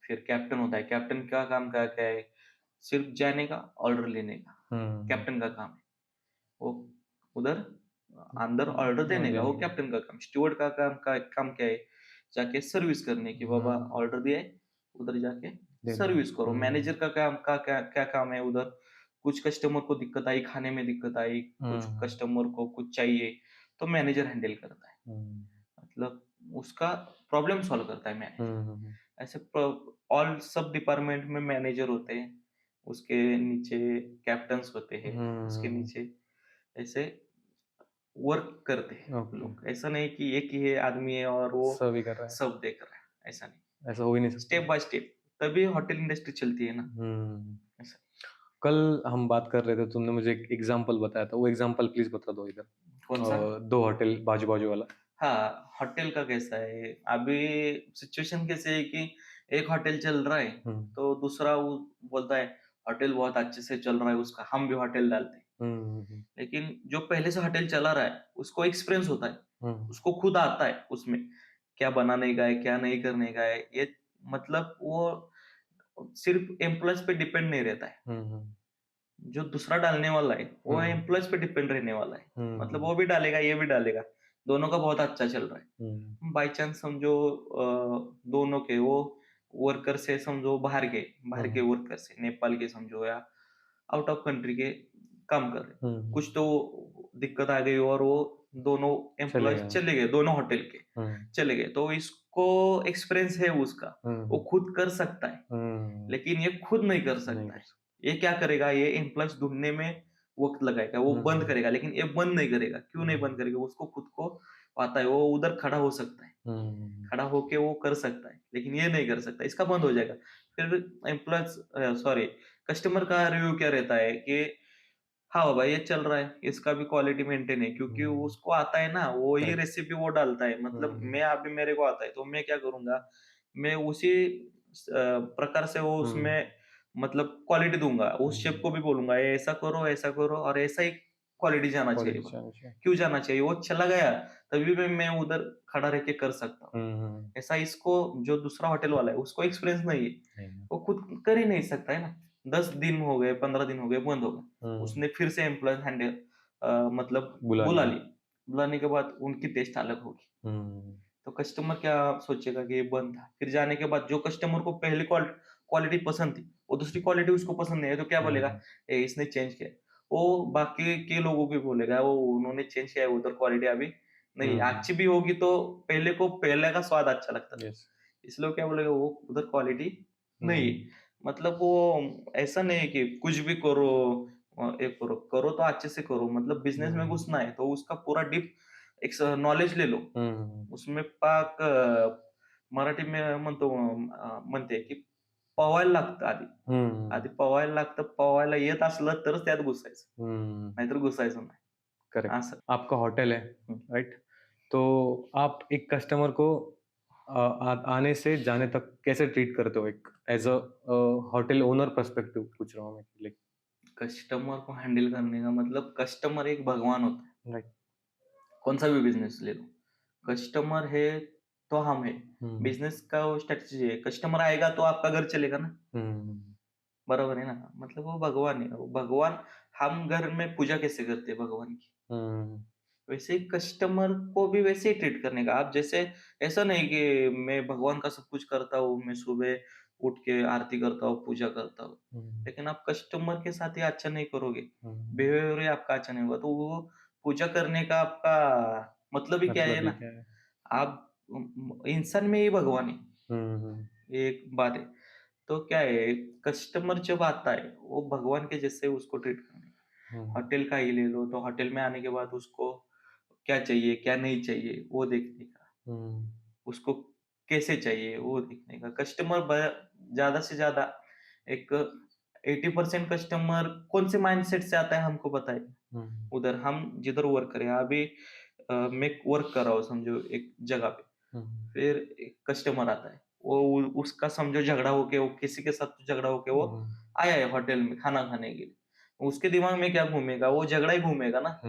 फिर कैप्टन होता है, कैप्टन का काम क्या है, सिर्फ जाने का, ऑर्डर लेने का, कैप्टन का काम है। वो उधर अंदर ऑर्डर देने का, वो कैप्टन का काम। स्टीवर्ड का काम क्या है, जाके सर्विस करने की, बाबा ऑर्डर दिया है, उधर जाके सर्विस करो। मैनेजर का काम का क्या काम है उधर, कुछ कस्टमर को दिक्कत आई, खाने में दिक्कत आई, कुछ कस्टमर को कुछ चाहिए, तो मैनेजर हैंडल करता है। मतलब उसका प्रॉब्लम सॉल्व करता है मैनेजर। ऐसे ऑल सब डिपार्टमेंट में मैनेजर होते हैं, उसके नीचे कैप्टन्स होते हैं, उसके नीचे ऐसे वर्क करते हैं लोग। ऐसा नहीं कि एक ही है आदमी है और वो सभी कर रहा है, सब देख रहा है, ऐसा नहीं। ऐसा हो ही नहीं सकता। स्टेप बाय स्टेप, तभी होटल इंडस्ट्री चलती है ना। ऐसा। कल हम बात कर रहे थे, तुमने मुझे एक एग्जांपल बताया था, वो एग्जांपल प्लीज बता दो इधर। कौन सा? 2 होटल बाजू बाजू वाला। हाँ, होटल का कैसा है अभी, सिचुएशन कैसे है कि एक होटल चल रहा है, तो दूसरा वो बोलता है होटल बहुत अच्छे से चल रहा है उसका, हम भी होटल डालते हैं। लेकिन जो पहले से होटल चला रहा है उसको एक्सपीरियंस होता है, उसको खुद आता है उसमें क्या बनाने का है, क्या नहीं करने का है। ये मतलब वो सिर्फ एम्प्लॉयज पे डिपेंड नहीं रहता है। जो दूसरा डालने वाला है वो एम्प्लॉयज पे डिपेंड रहने वाला है। मतलब वो भी डालेगा, ये भी डालेगा, दोनों का बहुत अच्छा चल रहा है। बाई चांस समझो दोनों के वो वर्कर से, समझो बाहर के वर्कर से, नेपाल के समझो, या आउट ऑफ कंट्री के काम कर रहे, कुछ तो दिक्कत आ गई और वो दोनों एम्प्लॉयज चले गए, दोनों होटल के चले गए। तो इसको एक्सपीरियंस है उसका, वो खुद कर सकता है, लेकिन ये खुद नहीं कर सकता है। ये क्या करेगा, ये एम्प्लॉयज ढूंढने में वक्त लगाएगा, वो बंद करेगा, लेकिन ये बंद नहीं करेगा। क्यों नहीं बंद करेगा, उसको खुद को आता है, वो उधर खड़ा हो सकता है, खड़ा होके वो कर सकता है, लेकिन ये नहीं कर सकता, इसका बंद हो जाएगा। फिर एम्प्लॉयज सॉरी कस्टमर का रिव्यू क्या रहता है कि हाँ बाबा ये चल रहा है, इसका भी क्वालिटी मेंटेन है, क्योंकि उसको आता है ना, वो ही रेसिपी वो डालता है। मतलब मैं अभी मेरे को आता है तो मैं क्या करूंगा, मैं उसी प्रकार से वो उसमें मतलब क्वालिटी दूंगा। उस शेफ को भी बोलूंगा ये ऐसा करो और ऐसा ही क्वालिटी जाना चाहिए। क्यों जाना चाहिए, वो चला गया तभी भी मैं उधर खड़ा रह के कर सकता हूँ। ऐसा इसको जो दूसरा होटल वाला है उसको एक्सपीरियंस नहीं है, वो खुद कर ही नहीं सकता है ना। 10 दिन हो गए, 15 दिन हो गए, बंद हो गया, उसने फिर से एम्प्लॉय हैंडल मतलब बुला ली। बुलाने के बाद उनकी टेस्ट अलग होगी, तो कस्टमर क्या सोचेगा कि ये बंद था। फिर जाने के बाद जो कस्टमर को पहली क्वालिटी पसंद थी, वो दूसरी क्वालिटी उसको पसंद नहीं है, तो क्या बोलेगा, इसने चेंज किया। वो बाकी के लोगों को बोलेगा वो उन्होंने चेंज किया है, उधर क्वालिटी अभी नहीं अच्छी भी होगी, तो पहले का स्वाद अच्छा लगता था, इसलिए क्या बोलेगा वो उधर क्वालिटी नहीं। मतलब वो ऐसा नहीं है कि कुछ भी करो, एक करो तो अच्छे से करो। मतलब बिझनेस में घुसना है तो उसका पूरा डीप एक नॉलेज ले लो उसमें। पाक मराठी में म्हणते की पवायला लागतं आधी पवायला लागतं, पवायला येत असलं तरच त्यात घुसायचं, नाहीतर घुसायचं नाही। करेक्ट। असं। आपका होटल है, राइट? तो आप एक कस्टमर को आने से जाने तक कैसे ट्रीट करते हो, एक as a hotel owner perspective पूछ रहा हूँ मैं, लाइक। कस्टमर को हैंडल करने का मतलब, कस्टमर एक भगवान होता है, राइट। कौन सा भी बिजनेस ले लो, कस्टमर है तो हम है। बिजनेस का वो स्ट्रेटजी है, कस्टमर आएगा तो आपका घर चलेगा ना, बराबर है ना। मतलब वो भगवान है, वो भगवान। हम घर में पूजा कैसे करते हैं भगवान की, वैसे ही कस्टमर को भी वैसे ही ट्रीट करने का। आप जैसे, ऐसा नहीं कि मैं भगवान का सब कुछ करता हूँ, मैं सुबह उठ के आरती करता हूँ, पूजा करता हूँ, लेकिन आप कस्टमर के साथ ही अच्छा नहीं करोगे, बिहेवियर ही आपका अच्छा नहीं होगा, तो वो पूजा करने का आपका मतलब ही क्या है मतलब ना। ये क्या है? आप इंसान में ही भगवान है, ये एक बात है। तो क्या है, कस्टमर जब आता है वो भगवान के जैसे उसको ट्रीट करना है। होटल का ही ले लो, तो होटल में आने के बाद उसको क्या चाहिए क्या नहीं चाहिए वो देखने का, उसको कैसे चाहिए वो देखने का। कस्टमर ज्यादा से ज्यादा एक 80% कस्टमर कौन से माइंडसेट से आता है हमको पता है। उधर हम जिधर वर्क करें, अभी मैं वर्क कर रहा हूँ समझो एक जगह पे, फिर एक कस्टमर आता है, वो उसका समझो झगड़ा होके, वो किसी के साथ झगड़ा होके वो आया है होटल में खाना खाने के लिए, उसके दिमाग में क्या घूमेगा, वो झगड़ा ही घूमेगा ना।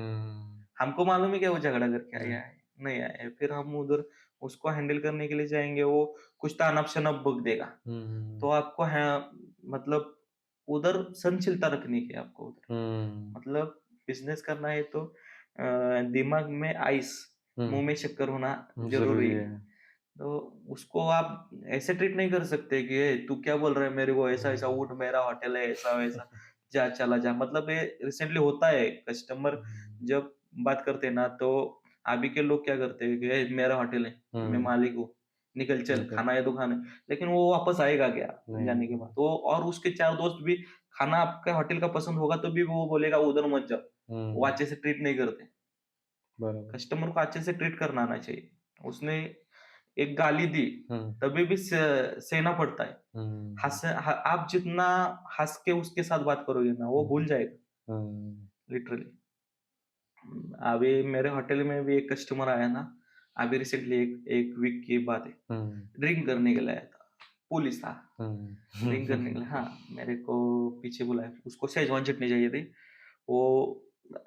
हमको मालूम है कि वो झगड़ा करके आया है नहीं आया है, फिर हम उधर उसको हैंडल करने के लिए जाएंगे, वो कुछ तानब शनब बक देगा, तो आपको है मतलब उधर सहनशीलता रखनी है आपको उधर। मतलब बिजनेस करना है तो दिमाग में आइस, मुंह में शक्कर होना जरूरी है। तो उसको आप ऐसे ट्रीट नहीं कर सकते कि "ए, तू क्या बोल रहा है मेरे को, ऐसा ऐसा उठ, मेरा होटल है ऐसा वैसा, जा चला जा"। मतलब ये रिसेंटली होता है, कस्टमर जब बात करते हैं ना, तो अभी के लोग क्या करते हैं कि "ए, मेरा होटल है, मैं मालिक हूँ, निकल चल, खाना है तो खाना है", लेकिन वो वापस आएगा क्या जाने के बाद? वो और उसके 4 दोस्त भी खाना आपके होटल का पसंद होगा तो भी वो बोलेगा उधर मत जाओ, वो अच्छे से ट्रीट नहीं करते। बराबर। कस्टमर को अच्छे से ट्रीट करना आना चाहिए। उसने एक गाली दी तभी भी सहना पड़ता है। आप जितना हंस के उसके साथ बात करोगे ना, वो भूल जाएगा लिटरली। अभी मेरे होटल में भी एक कस्टमर आया ना, अभी रिसेंटली एक वीक की बात है, ड्रिंक करने के लिए आया था, पुलिस था, ड्रिंक करने के लिए। हाँ, मेरे को पीछे बुलाया, उसको शेजवान चटनी चाहिए थी, वो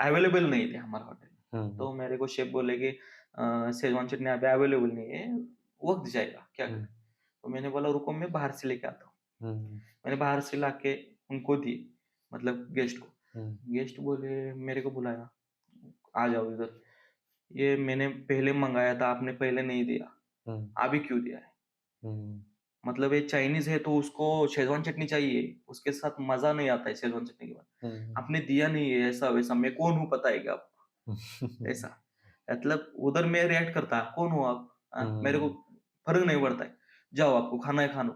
अवेलेबल नहीं थे हमारे होटल में। तो मेरे को शेफ बोले कि शेजवान चटनी अभी अवेलेबल नहीं है, वक्त जाएगा, क्या करें? तो मैंने बोला रुको मैं बाहर से लेके आता हूँ। मैंने बाहर से लाके उनको दी, मतलब गेस्ट को। गेस्ट बोले, मेरे को बुलाया, आ जाओ इधर, ये मैंने पहले मंगाया था, आपने पहले नहीं दिया, अभी क्यों दिया है? मतलब ये चाइनीज है तो उसको शेजवान चटनी चाहिए, उसके साथ मजा नहीं आता है शेजवान चटनी के बाद। आपने दिया नहीं है, ऐसा वैसा, मैं कौन हूँ पता है क्या आपको? ऐसा मतलब उधर मैं रिएक्ट करता, कौन हो आप? मेरे को फर्क नहीं पड़ता है, जाओ आपको खाना है खानो।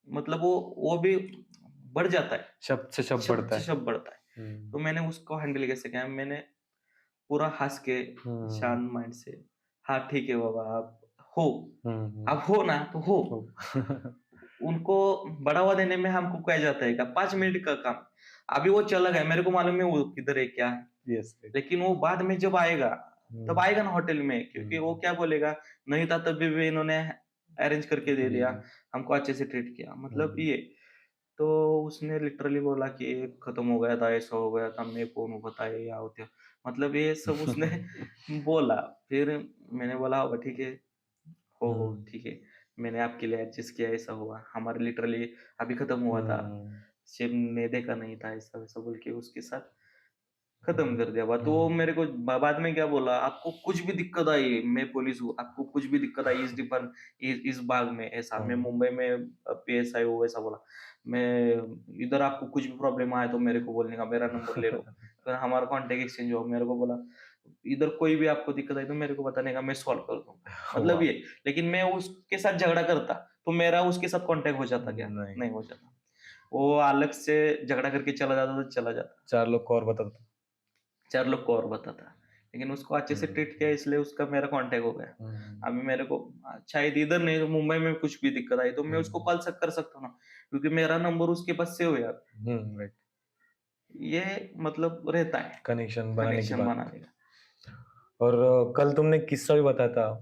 मतलब वो भी बढ़ जाता है, शब्द से शब्द शब्द बढ़ता से है। शब्द बढ़ता है। तो मैंने उसको हैंडल कैसे किया, मैंने पूरा हंस के शांत माइंड से, हाँ ठीक है बाबा, आप हो, आप हो ना तो हो। उनको बढ़ावा देने में हमको क्या जाता है, क्या 5 मिनट का काम। अभी वो चला गया, मेरे को मालूम है वो किधर है क्या है, यस। लेकिन वो बाद में जब आएगा तब आएगा ना होटल में, क्योंकि वो क्या बोलेगा, नहीं था तब भी इन्होंने अरेंज करके दे दिया, हमको अच्छे से ट्रीट किया, मतलब ये। तो उसने लिटरली बोला कि खत्म हो गया था, ऐसा हो गया था, मैं कौन हूँ बताए या होते, मतलब ये सब उसने बोला। फिर मैंने बोला "अब ठीक है, हो ठीक है, मैंने आपके लिए एडजस्ट किया, ऐसा हुआ, हमारे लिटरली अभी खत्म हुआ था, शेफ ने देखा नहीं था", ऐसा वैसा बोल के उसके साथ खत्म कर दिया बात। तो वो मेरे को बाद में क्या बोला, आपको कुछ भी दिक्कत आई, मैं पुलिस हूँ, आपको कुछ भी दिक्कत आई इस बाग में, ऐसा मैं मुंबई में PSI हूँ, वैसा बोला। मैं इधर आपको कुछ भी प्रॉब्लम आए तो मेरे को बोलने का, मेरा नंबर ले लो, फिर हमारा कॉन्टेक्ट एक्सचेंज हो। मेरे को बोला इधर कोई भी आपको दिक्कत आई तो मेरे को बताने का, मैं सॉल्व कर दूंगा, मतलब ये। लेकिन मैं उसके साथ झगड़ा करता तो मेरा उसके साथ कॉन्टेक्ट हो जाता क्या? नहीं हो जाता। वो अलग से झगड़ा करके चला जाता तो चला जाता, 4 लोग को और बताता। 4 लोग को और बताता, लेकिन उसको अच्छे से ट्रीट किया इसलिए उसका मेरा कांटेक्ट हो गया। अभी मेरे को शायद इधर नहीं तो मुंबई में कुछ भी दिक्कत आई तो मैं उसको कॉल कर सकता हूँ ना, क्योंकि मेरा नंबर उसके पास सेव है यार। राइट। ये मतलब रहता है कनेक्शन बनाने की कनेक्शन बात। बनाने का। और कल तुमने किस्सा भी बताया था,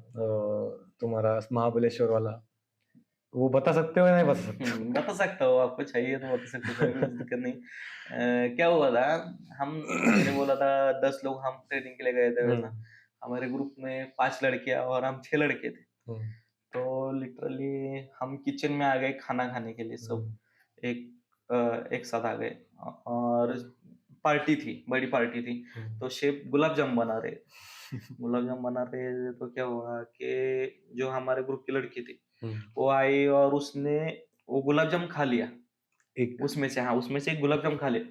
तुम्हारा महाबलेश्वर वाला, वो बता सकते हो या नहीं बता सकते? बता सकता हूँ, आपको चाहिए तो बता सकते हो, कोई दिक्कत नहीं। क्या हुआ था, मैंने बोला था 10 लोग हम ट्रेनिंग के लिए गए थे, वैसा हमारे ग्रुप में 5 लड़कियां और हम 6 लड़के थे। तो लिटरली हम किचन में आ गए खाना खाने के लिए सब एक साथ आ गए और पार्टी थी, बड़ी पार्टी थी। तो शेफ गुलाब जामुन बना रहे गुलाब जामुन बना रहे थे, तो क्या हुआ कि जो हमारे ग्रुप की लड़की थी वो आई और उसने वो गुलाब जामुन खा लिया एक उसमें से, हाँ उसमें से एक गुलाब जामुन खा लिया।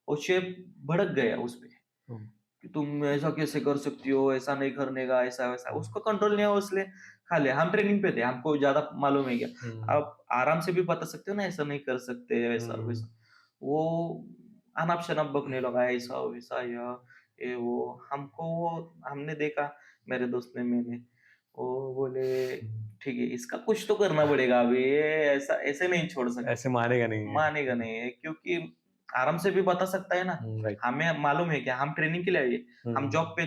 और शेफ भड़क गया उस पे कि तुम ऐसा कैसे कर सकती हो, ऐसा नहीं करने का, ऐसा वैसा। उसको कंट्रोल नहीं हुआ, उसने खा लिया। हम ट्रेनिंग पे थे, हमको ज्यादा मालूम है क्या, आप आराम से भी बता सकते हो ना, ऐसा नहीं कर सकते, ऐसा वैसा। वो अनाप शनाप बकने लगा, ऐसा वैसा या ये वो। हमने देखा, मेरे दोस्त ने, मैंने, वो बोले ठीक है इसका कुछ तो करना पड़ेगा अभी, ये ऐसा ऐसे नहीं छोड़ सकते, ऐसे मानेगा नहीं, मानेगा नहीं है, क्योंकि आराम से भी बता सकता है ना। राइट। हमें मालूम है क्या, हम ट्रेनिंग के लिए आए, हम जॉब पे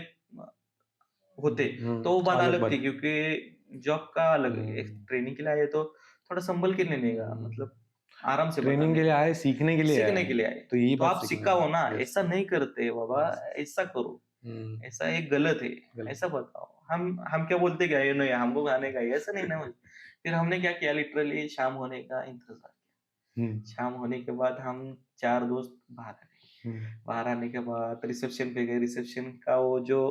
होते तो वो बात अलग अलग बात। थी, क्योंकि जॉब का अलग है। ट्रेनिंग के लिए आए तो थोड़ा संभल के लेने का, मतलब आराम से ट्रेनिंग बताने के लिए का, आए, सीखने के लिए सीखने आए, के लिए आए। तो यही तो बात आप सीखनी सिखाओ है। ना, Yes. ऐसा नहीं करते बाबा, ऐसा करो, ऐसा एक गलत है, गलत। ऐसा बताओ। हम क्या बोलते, क्या ये नहीं हमको खाने का है, ऐसा नहीं ना। फिर हमने क्या किया, लिटरली शाम होने का इंतजार किया। शाम होने के बाद हम 4 दोस्त बाहर आ गए। बाहर आने के बाद रिसेप्शन पे गए। रिसेप्शन का वो जो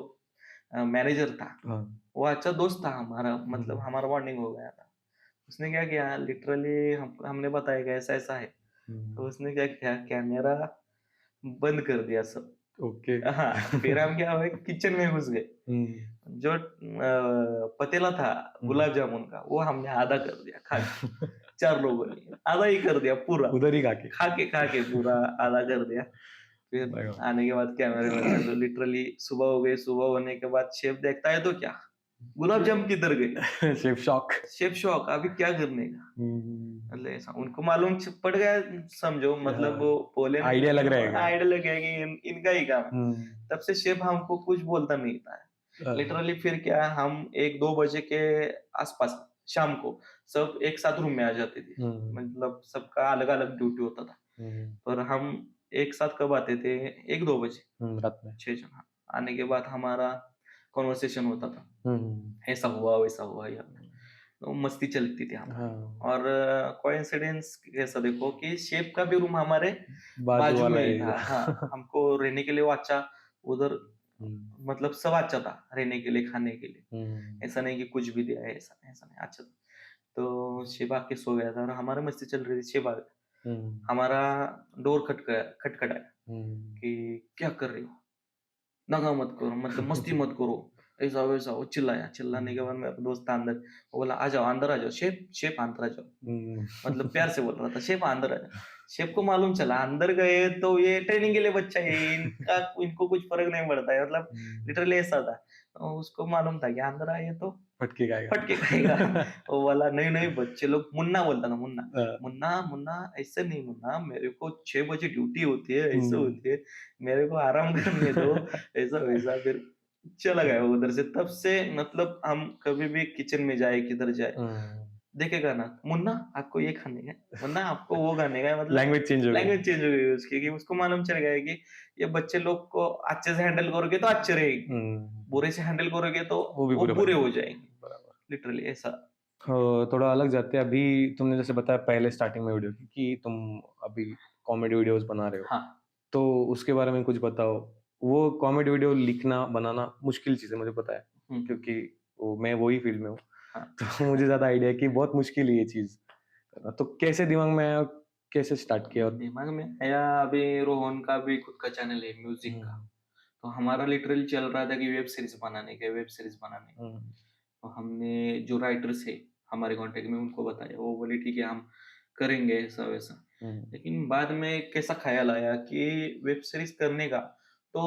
मैनेजर था, वो अच्छा दोस्त था हमारा, मतलब हमारा बॉन्डिंग हो गया था। उसने क्या किया, लिटरली हमने बताया कि ऐसा ऐसा है। तो उसने क्या किया, कैमरा बंद कर दिया सब। ओके। हाँ, फिर हम क्या हुए, किचन में घुस गए। जो पतीला था गुलाब जामुन का, वो हमने आधा कर दिया खा के। 4 लोगों ने आधा ही कर दिया पूरा, उधर ही खा के पूरा आधा कर दिया। फिर भाई वाह। आने के बाद कैमरे में लगा दो। लिटरली सुबह हो गई। सुबह होने के बाद शेफ देखता है तो क्या, गुलाब जामुन किधर गए। Chef shock. शेफ शॉक, अभी क्या करने का, मतलब ऐसा उनको मालूम पड़ गया, समझो, मतलब वो बोले नहीं, आइडिया लग लेकिन रहा है। आइडिया लग गया कि इनका ही काम है। तब से शेफ हमको कुछ बोलता नहीं था। लिटरली फिर क्या, हम 1-2 बजे के आसपास शाम को सब एक साथ रूम में आ जाते थे। मतलब सबका अलग अलग ड्यूटी होता था, पर हम एक साथ कब आते थे, 1-2 बजे, रात में। 6 जन। आने के बाद हमारा कॉन्वर्सेशन होता था, ऐसा हुआ वैसा हुआ यार, तो मस्ती चलती थी हमारी। और कोइंसिडेंस कैसा देखो कि शेफ का भी रूम हमारे बाजू वाला में ही एरिया। था। हाँ, हमको रहने के लिए वो अच्छा, उधर मतलब सब अच्छा था रहने के लिए, खाने के लिए। ऐसा नहीं कि कुछ भी दिया है, ऐसा ऐसा नहीं, अच्छा था। तो शेफ आके सो गया था और हमारे मस्ती चल रही थी। शेफ आ गया, हमारा डोर खटखटाया कि क्या कर रहे हो, दंगा मत करो, मतलब मस्ती मत करो, ऐसा वैसा। वो चिल्लाया। चिल्लाने के बाद मेरा दोस्त था अंदर, वो बोला आ जाओ अंदर आ जाओ, शेफ शेफ अंदर आ जाओ, मतलब प्यार से बोल रहा था, शेफ अंदर आ जाओ। शेफ को मालूम चला अंदर गए तो ये ट्रेनिंग के लिए बच्चा है, इनको कुछ फर्क नहीं पड़ता है, मतलब लिटरली ऐसा था। तो उसको मालूम था कि अंदर आए तो फटके फटके खाएगा। वो वाला नहीं नहीं, बच्चे लोग, मुन्ना बोलता था, मुन्ना मुन्ना मुन्ना, ऐसे नहीं मुन्ना, मेरे को 6 बजे ड्यूटी होती है, ऐसे होती है, मेरे को आराम करने दो, ऐसा वैसा। फिर चला गया उधर से। तब से मतलब हम कभी भी किचन में जाए, किधर जाए, देखेगा ना, मुन्ना आपको ये खाने का, मुन्ना आपको वो खाने का, मतलब लैंग्वेज चेंज हो गई। लैंग्वेज चेंज हो गई उसकी, कि उसको मालूम चल गया है कि ये बच्चे लोग को अच्छे से हैंडल करोगे तो अच्छे रहेंगे, बुरे से हैंडल करोगे तो वो भी वो बुरे हो बनेंगे। जाएंगे। लिटरली ऐसा। थोड़ा अलग जाते हैं। अभी तुमने जैसे बताया पहले स्टार्टिंग में वीडियो की कि तुम अभी कॉमेडी वीडियोस बना रहे हो, हाँ, तो उसके बारे में कुछ बताओ। वो कॉमेडी वीडियो लिखना बनाना मुश्किल चीज़ है, मुझे पता है, क्योंकि मैं वही फील्ड में हूँ। हाँ। तो मुझे ज़्यादा आइडिया है कि बहुत मुश्किल है ये चीज़ करना। तो कैसे दिमाग में आया, कैसे स्टार्ट किया? और दिमाग में आया, अभी रोहन का भी खुद का चैनल है म्यूजिक का, तो हमारा लिटरली चल रहा था कि वेब सीरीज बनाने। तो हमने जो राइटर्स है हमारे कांटेक्ट में, उनको बताया, वो बोले ठीक है हम करेंगे ऐसा वैसा। लेकिन बाद में कैसा ख्याल आया कि वेब सीरीज करने का तो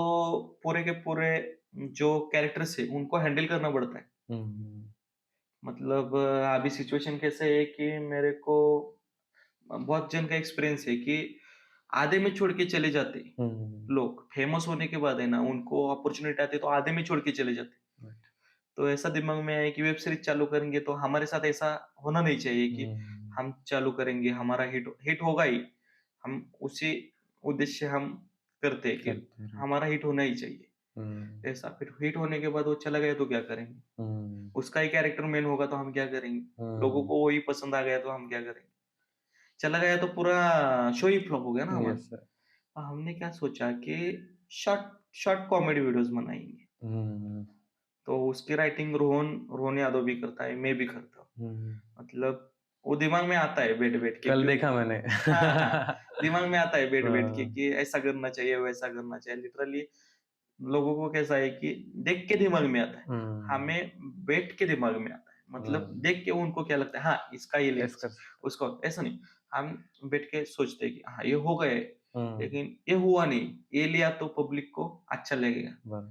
पूरे के पूरे जो कैरेक्टर्स है उनको हैंडल करना पड़ता है। मतलब अभी सिचुएशन कैसे है कि मेरे को बहुत जन का एक्सपीरियंस है कि आधे में छोड़ के चले जाते लोग, फेमस होने के बाद है ना, उनको अपॉर्चुनिटी आती है तो आधे में छोड़ के चले जाते। तो ऐसा दिमाग में आया कि वेब सीरीज चालू करेंगे तो हमारे साथ ऐसा होना नहीं चाहिए कि हम चालू करेंगे, हमारा हिट होगा ही, हम उसी उद्देश्य हम करते हैं कि हमारा हिट होना ही चाहिए। ऐसा फिर हिट होने के बाद वो चला गया तो क्या करेंगे, उसका ही कैरेक्टर मेन होगा तो हम क्या करेंगे, लोगों को वही पसंद आ गया तो हम क्या करेंगे, चला गया तो पूरा शो ही फ्लॉप हो गया ना हमारा। Yes sir. हमने क्या सोचा कि शॉर्ट शॉर्ट कॉमेडी वीडियोस बनाएंगे, तो उसकी राइटिंग रोहन रोहन यादव भी करता है, मैं भी करता हूँ। मतलब वो दिमाग में आता है बैठ बैठ के, कल देखा मैंने। हाँ, दिमाग में आता है बैठ बैठ के कि ऐसा करना चाहिए वैसा करना चाहिए। लिटरली लोगों को कैसा है कि देख के दिमाग में आता है, हमें बैठ के दिमाग में आता है, मतलब देख के उनको क्या लगता है, हाँ इसका ये लेंस, उसको ऐसा नहीं, हम बैठ के सोचते हैं कि हाँ ये हो गए, लेकिन ये हुआ नहीं, ये लिया तो पब्लिक को अच्छा लगेगा।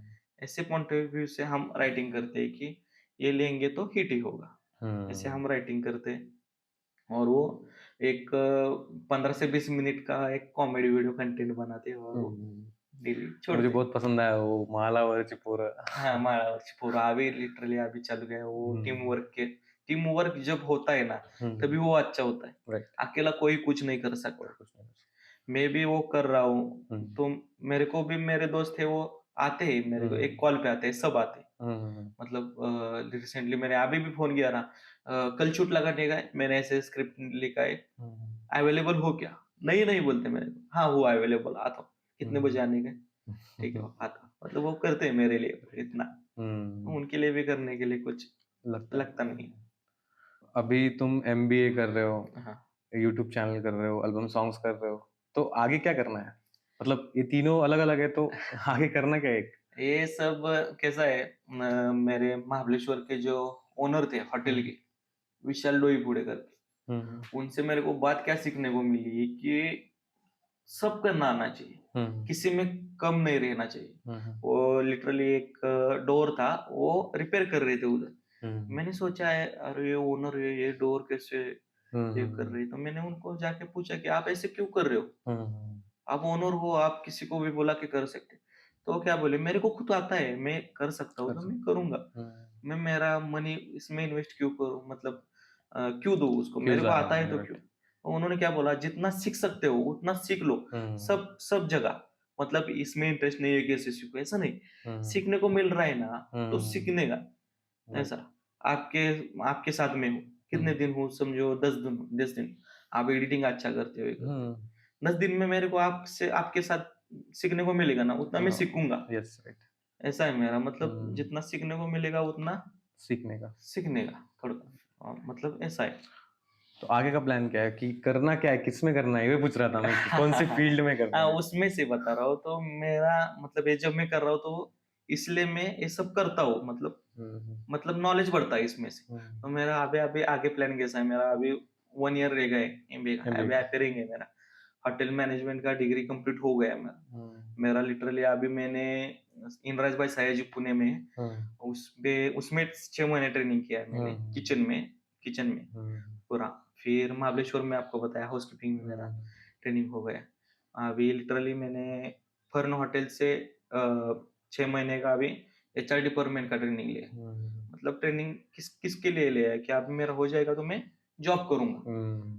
ऐसे पॉइंट ऑफ व्यू से हम राइटिंग करते हैं कि ये लेंगे तो हिट ही होगा, ऐसे हम राइटिंग करते हैं। और वो एक 15 से 20 मिनट का एक कॉमेडी वीडियो कंटेंट बनाते हैं और मुझे बहुत पसंद आया वो मालावरची पोरं. हाँ, माळावरची पोरं अभी लिटरली अभी चालू गया वो टीम वर्क जब होता है ना तभी वो अच्छा होता है। राइट. अकेला कोई कुछ नहीं कर सकता। मैं भी वो कर रहा हूँ तो मेरे को भी मेरे दोस्त है वो आते हैं मेरे को एक कॉल पे आते हैं, सब आते हैं। मतलब रिसेंटली मैंने अभी भी फोन किया ना, कल शूट लगाने का है, मैंने ऐसे स्क्रिप्ट लिखा है, अवेलेबल हो क्या? नहीं बोलते मेरे को, हाँ हुआ अवेलेबल, आता हूँ, कितने बजे आने का? ठीक है आता हूँ। मतलब वो करते हैं मेरे लिए इतना, उनके लिए भी करने के लिए कुछ लगता नहीं। अभी तुम MBA कर रहे हो, हाँ, YouTube चैनल कर रहे हो, एल्बम सॉन्ग्स कर रहे हो, तो आगे क्या करना है? मतलब ये तीनों अलग अलग है तो आगे करना क्या है? ये सब कैसा है, मेरे महाबलेश्वर के जो ओनर थे होटल के, विशाल डोईपुड़ेकर, उनसे मेरे को बात क्या सीखने को मिली कि सब करना आना चाहिए, किसी में कम नहीं रहना चाहिए। वो लिटरली एक डोर था, वो रिपेयर कर रहे थे उधर। मैंने सोचा है अरे ये ओनर है, ये डोर कैसे ये कर रहे हैं, तो मैंने उनको जाके पूछा कि आप ऐसे क्यों कर रहे हो, आप ओनर हो, आप किसी को भी बोला के कर सकते। तो क्या बोले, मेरे को खुद आता है, मैं कर सकता हूँ तो मैं करूंगा, मैं मेरा मनी इसमें इन्वेस्ट क्यों करूँ, मतलब क्यों दूं उसको, मेरे को आता है तो क्यों। तो उन्होंने क्या बोला, जितना सीख सकते हो उतना सीख लो, सब जगह, मतलब इसमें इंटरेस्ट नहीं है कैसे सीखो, ऐसा नहीं, सीखने को मिल रहा है ना तो सीखने का। ऐसा आपके साथ में हूँ, कितने दिन हूँ समझो, 10 दिन आप एडिटिंग अच्छा करते हो, 10 दिन में मेरे को आपके साथ सीखने को मिलेगा ना, उतना मैं सीखूंगा। Yes right. ऐसा है मेरा, मतलब जितना सीखने को मिलेगा उतना सीखने का थोड़ा, मतलब ऐसा है। तो आगे का प्लान क्या है कि करना क्या है, किसमें करना है, ये पूछ रहा था मैं कि कौन सी फील्ड में करना है? उसमें से बता रहा हूँ, तो मेरा मतलब ये जब मैं कर रहा हूँ तो इसलिए मैं ये सब करता हूँ, मतलब नॉलेज बढ़ता है इसमें से। तो मेरा अभी आगे प्लान कैसा है, मेरा अभी 1 ईयर रह गए MBA का, अभी करेंगे मेरा होटल मैनेजमेंट का डिग्री कंप्लीट हो गया मेरा लिटरली अभी मैंने इनराज भाई सयाजी पुणे में उसमें 6 महीने ट्रेनिंग किया है मैंने, किचन में पूरा। फिर महाबलेश्वर में आपको बताया हाउसकीपिंग में मेरा ट्रेनिंग हो गया। अभी लिटरली मैंने फर्न होटल से 6 महीने का अभी HR डिपार्टमेंट का ट्रेनिंग लिया। मतलब ट्रेनिंग किसके लिए लिया है कि अब मेरा हो जाएगा तो मैं जॉब करूंगा।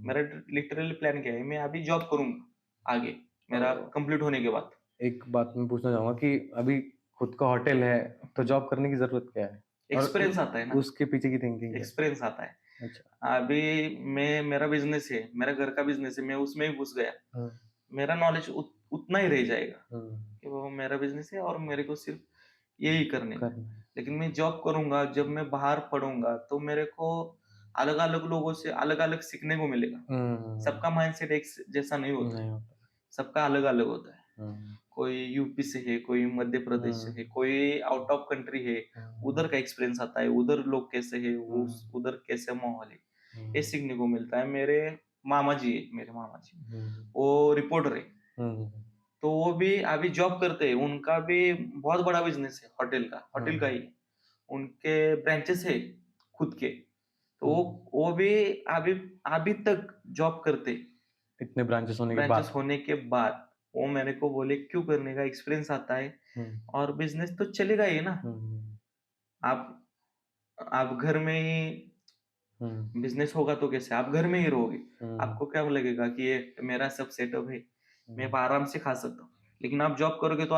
मेरा लिटरली प्लान क्या है, मैं अभी जॉब करूंगा आगे मेरा कंप्लीट होने के बाद। एक बात मैं पूछना चाहूंगा कि अभी खुद का होटल है तो जॉब करने की जरूरत क्या है? एक्सपीरियंस आता है ना, उसके पीछे की थिंकिंग एक्सपीरियंस आता है। अच्छा, अभी मेरा बिजनेस है, मेरा घर का बिजनेस है, मैं उसमें ही घुस गया, मेरा नॉलेज उतना ही रह जाएगा कि वो मेरा बिजनेस है और मेरे को सिर्फ यही करने का। लेकिन मैं जॉब करूंगा, जब मैं बाहर पढ़ूंगा तो मेरे को अलग अलग लोगों से अलग अलग सीखने को मिलेगा। सबका माइंडसेट एक जैसा नहीं होता, सबका अलग अलग होता है। कोई यूपी से है, कोई मध्य प्रदेश से है, कोई आउट ऑफ कंट्री है, उधर का एक्सपीरियंस आता है, उधर लोग कैसे है, उधर कैसे माहौल है, ये सीखने को मिलता है। मेरे मामा जी वो रिपोर्टर है, तो वो भी अभी जॉब करते हैं, उनका भी बहुत बड़ा बिजनेस है होटल का ही, उनके ब्रांचेस है खुद के, तो वो भी अभी तक जॉब करते, इतने ब्रांचेस होने के बाद वो मेरे को बोले क्यों करने का, एक्सपीरियंस आता है और बिजनेस तो चलेगा ही ना। आप घर में ही बिजनेस होगा तो कैसे, आप घर में ही रहोगे, आपको क्या लगेगा कि ये मेरा सब सेटअप है, मैं आराम से खा सकता हूँ। लेकिन आप जॉब करोगे तो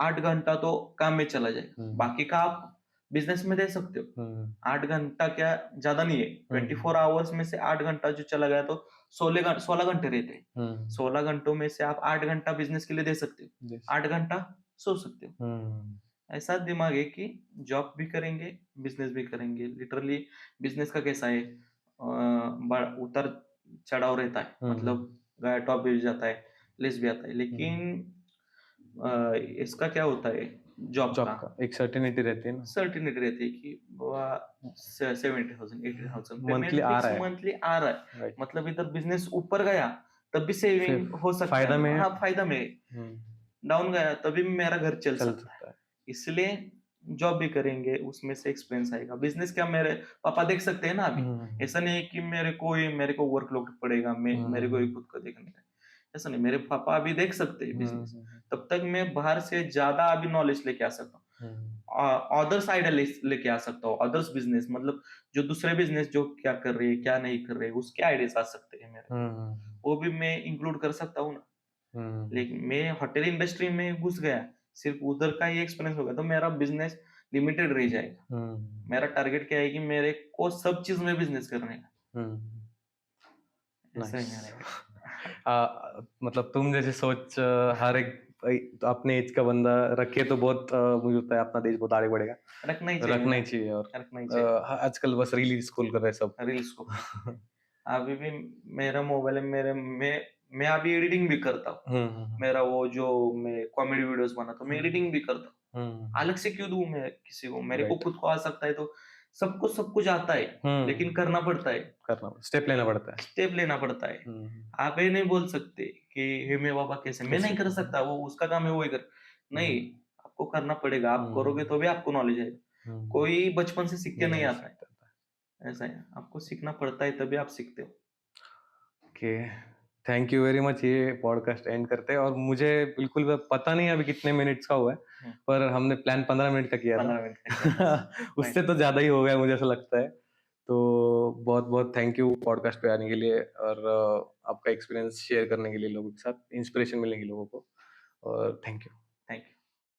8 घंटा तो काम में चला जाएगा, बाकी का आप बिजनेस में दे सकते हो। 8 घंटा क्या ज्यादा नहीं है, 24 आवर्स में से 8 घंटा जो चला गया तो 16 घंटे रहते हैं। 16 घंटों में से आप 8 घंटा बिजनेस के लिए दे सकते हो, 8 घंटा सो सकते हो। ऐसा दिमाग है कि जॉब भी करेंगे, बिजनेस भी करेंगे। लिटरली बिजनेस का कैसा है, उतर चढ़ाव रहता है, मतलब गया टॉप भी जाता है, लेस भी आता है, लेकिन इसका क्या होता है, जॉब का एक सर्टेनिटी रहती है ना, सर्टिनिटी रहती है कि 70,000 80,000 मंथली आ रहा है, मंथली आ रहा है। राइट, मतलब इधर बिजनेस ऊपर गया तब भी सेविंग हो सकता फायदा है, में है। हाँ फायदा में है। डाउन गया तभी मेरा घर चल सकता है। इसलिए जॉब भी करेंगे, उसमें से एक्सपीरियंस आएगा। बिजनेस क्या मेरे पापा देख सकते हैं ना अभी, ऐसा नहीं है कि मेरे को वर्कलोड पड़ेगा, मेरे को ही खुद को देखना है, ऐसा नहीं। मेरे पापा अभी देख सकते हैं बिजनेस, तब तक मैं बाहर से ज्यादा अभी नॉलेज लेके आ सकता हूँ, अदर्स आइडिया लेके आ सकता हूँ, अदर्स बिजनेस, मतलब जो दूसरे बिजनेस जो क्या कर रहे हैं क्या नहीं कर रहे हैं, उसके आइडियाज आ सकते हैं मेरे, वो भी मैं इंक्लूड कर सकता हूँ ना। लेकिन मैं होटल इंडस्ट्री में घुस गया, सिर्फ उधर का ही एक्सपीरियंस होगा तो मेरा बिजनेस लिमिटेड रह जाएगा। मेरा टारगेट क्या है कि मेरे को सब चीज में बिजनेस करने का, ऐसा ही मेरा मतलब तुम जैसे सोच हर एक तो अपने एज का बंदा रखे तो बहुत मुझे लगता है अपना देश बहुत आगे बढ़ेगा। रखना ही चाहिए और रखना ही चाहिए। आजकल बस रील ही स्क्रॉल कर रहे हैं सब। रील्स को अभी भी मेरा मोबाइल है, मैं अभी एडिटिंग भी करता हूँ। मेरा वो जो मैं कॉमेडी वीडियोस बनाता हूँ, मैं एडिटिंग भी करता हूँ। अलग से क्यों दूं मैं किसी को, मेरे को खुद को आ सकता है तो सबको सब कुछ आता है, लेकिन करना पड़ता है, स्टेप लेना पड़ता है, स्टेप लेना पड़ता है। आप ये नहीं बोल सकते कि हे मेरे बाबा कैसे, मैं नहीं कर सकता, वो उसका काम है वो ही कर, नहीं, आपको करना पड़ेगा। आप करोगे तो भी आपको नॉलेज आएगा। कोई बचपन से सीख के नहीं आता है, ऐसा है, आपको सीखना पड़ता है तभी आप सीखते हो। Okay, thank you very much. ये पॉडकास्ट एंड करते हैं और मुझे बिल्कुल पता नहीं अभी कितने मिनट्स का हुआ है, पर हमने प्लान 15 मिनट का किया था। 15 मिनट का उससे तो ज्यादा ही हो गया मुझे ऐसा लगता है। तो बहुत बहुत थैंक यू पॉडकास्ट पे आने के लिए और आपका एक्सपीरियंस शेयर करने के लिए लोगों के साथ, इंस्पिरेशन मिलेगी लोगों को, और थैंक यू।